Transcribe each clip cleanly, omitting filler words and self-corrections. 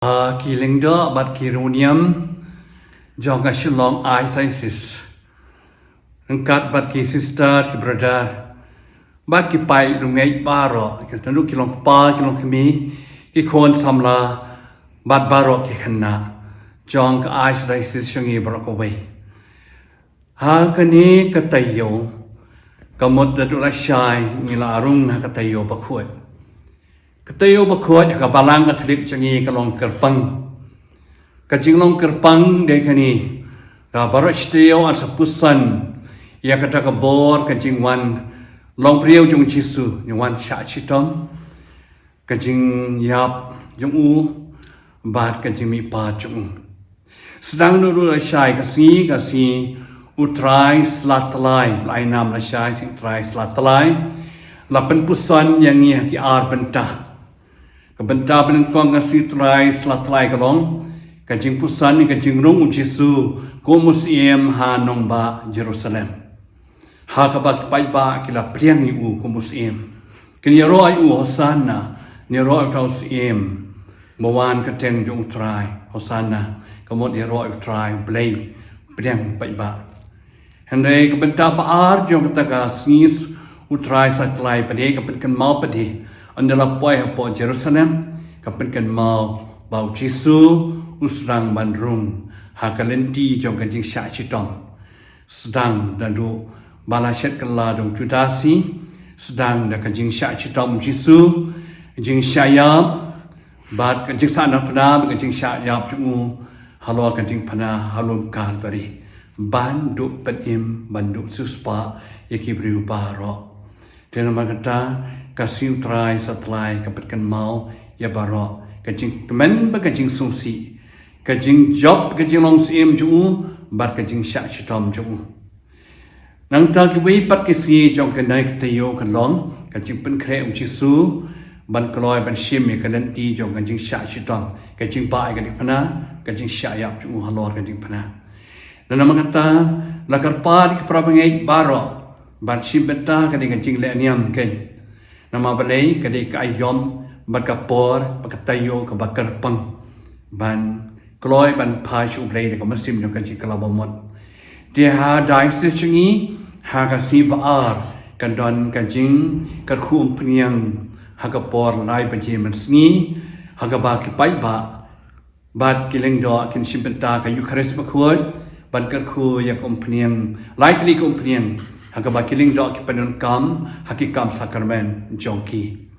Kilingda bat kirunium jonga shilong ISIS engkat bat ki sister ki brother bat ki pai lungai baro ki tandu kilong pa kilong kemi ki kon samla bat baro ki khanna jong ISIS shangi baro ko wei ha kani ka Taiew kamot da tu la shai ngila arung na ka Taiew Bakhuid Taiew Bakhuid ka balang ka thlik changi ka long kerpang ka jinglong kerpang de kani ka barak Taiew an sapusan ya kata ka bor ka jingwan long prieu jung Jisu nywan cha chitom ka jing yap jung u bat ka jing mi pa jung sedang dulu la shai ka si utrai slatlai lai nam la shai si utrai slatlai la pen pusan yang ni ki ar bentah Kebenta penengkong kasih try selatlai kalong kajing pusan ni kajing rung Jisu ko musim hanong ba Jerusalem ha kabak pai ba kila priang iu ko musim kini roi u hosana ni roi tau sim bawan kateng jung try hosana kamot ni roi try blay priang pai ba henry kebenta pa ar jong kata sis utrai selatlai pade kapen mau pade Andala poi hapo Jerusalem kapen mau bau Jisu usrang bandrung ha Lynti jong kanjing sya chitong sedang dadu balashet kala dong judasi sedang da kanjing sya chitong Jisu jing syayap bat kanjing sana pana kanjing syayap jungu halo kanjing pana halum kal bari bandu penim bandu suspa yaki briu baro tenama kata kasih try setlai kapatkan mau ya baro kajing kemen bagajing sungsi kajing job kajing long sim ju bar kajing syak chitom ju nang ta ki wei pat ki si jong kanai Taiew kan long kajing Pynkhuid Jisu ban kloi ban shim ya Lynti jong kajing syak chitom kajing bai kajing pana kajing syak yap ju halor kajing pana dan nama kata lakar par ki prabangai baro ban shim beta kajing le niam kan Nama balai kadai ka ayom bat ka por bat ka Taiew ka bakar pang ban kloi ban pa chu blai ka masim jong kan chikala bomot dia ha dai se chingi ha ka si ba ar kan don kan jing ka khum pniang ha ka por lai ba ji man sngi ha ka ba ki pai ba bat kileng do kin simbenta ka Eucharist Bakhuid ban ka khu ya kom pniang lai tli kom pniang Haka kiling do ki penun kam hakikam sakramen jongki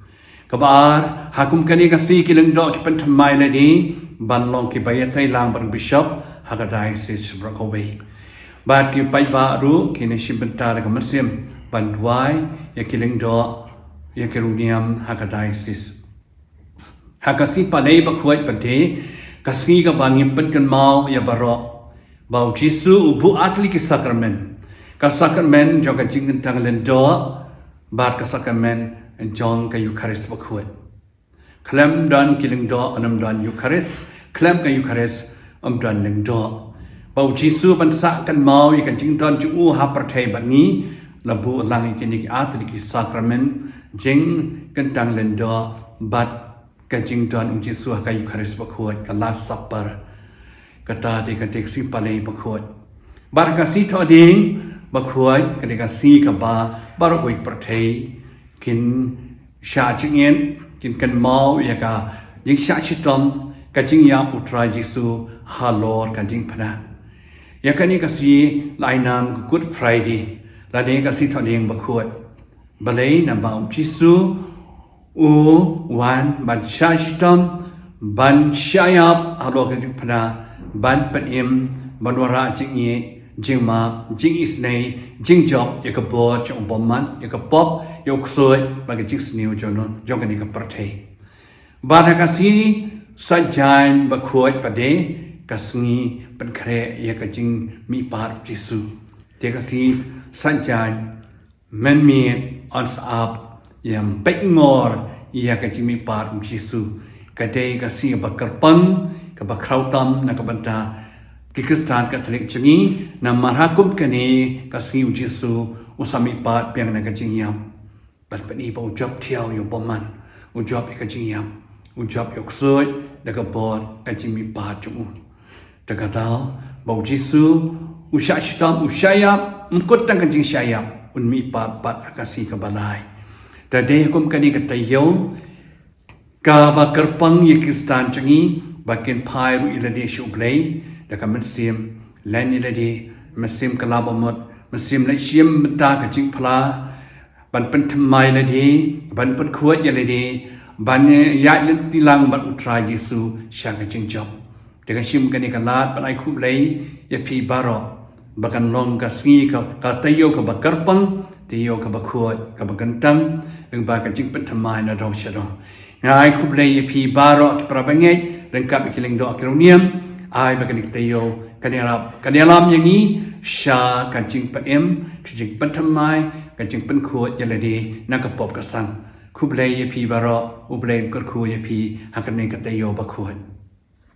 kabar hakum kani kasi kiling do ki Pynthymmai Lade ban long ki bayatai lang ban bishop haka diocese Bakhuid bat ki pai ba ru ki ne shibentar ka masim ban duai ya kiling do ya keruniam haka diocese haka si palai Bakhuid pade kasi ka bangim penkan mau ya baro bau Jisu ubu atli ki sakramen Kasakramen jong ka jing tang len do bat kasakramen jong ka Eucharist Bakhuid klem dan kiling do anam dan Eucharist klem ka Eucharist dan ling do bau Jisu ban sa kan mau i kan jing don ju ha prathai ban ni labu lang ki ni atli ki sakramen jing kan tang len do bat ka jing don Jisu ka Eucharist Bakhuid ka last supper kata de ka tek si palai Bakhuid bar ka si tho ding Bakhuid ketika si kaba baru kuik perthai kin sya chingien kin kan mau ya ka jing sya chitom ka jing ya utrai Jisu halor ka jing pana ya kani ka si lainam Good Friday Lade ka si thoding Bakhuid balai na bau Jisu u wan ban sya chitom ban syayap halor ka jing pana ban penim banwara jing Jingma, jing isnei, Jingjop, ya ka bor, jong bomman, ya ka pop, ya ksoi, bagi jing sniu jono, jong kani ka perthai. Bada kasi sajan Bakhuid pade kasngi penkre ya ka jing mi par Jisu. Dia kasi sajan men on saap yang pek ngor ya ka jing mi par Jisu. Kadai kasi bakar pang, ka bakrautam na ka banta Kikistan Katolik cengi na marhakum kani kasi Jisu usami pat piang na kajing yam bat pani pa ujop tiaw yo boman ujop ka jing yam job yok soi da ka bot kan chi mi pa chu da ka dao bau Jisu usha chitam ushayam mkot tang kan jing shayam un mi pa pat akasi ka balai da de kum kani ka Taiew ka ba karpang ye kristan changi bakin phai ru ilade shu blai da ka man sim lan ilade masim kalabamot masim lai shiem ta ka jing phla ban Pynthymmai Lade ban Pynkhuid Lade ban Iaid Lynti lang ban utra Jisu sha ka Jingjop de ka shim kani ka Lade ban ai khub lei ya phi baro bakan long ka sngi ka Taiew ka bakarpang Taiew ka Bakhuid ka bagantang ring ba ka jing Pynthymmai na dong shado ngai khub lei ya phi baro ki prabangai ring ka bikiling do akironium ai bakan Taiew kani alam yang ni sha ka jing pa em ka jing Pynthymmai ka jing Pynkhuid Lade na ka pop ka sang khub lei ya phi baro ublei ka khu ya phi hakan ni ka Taiew Bakhuid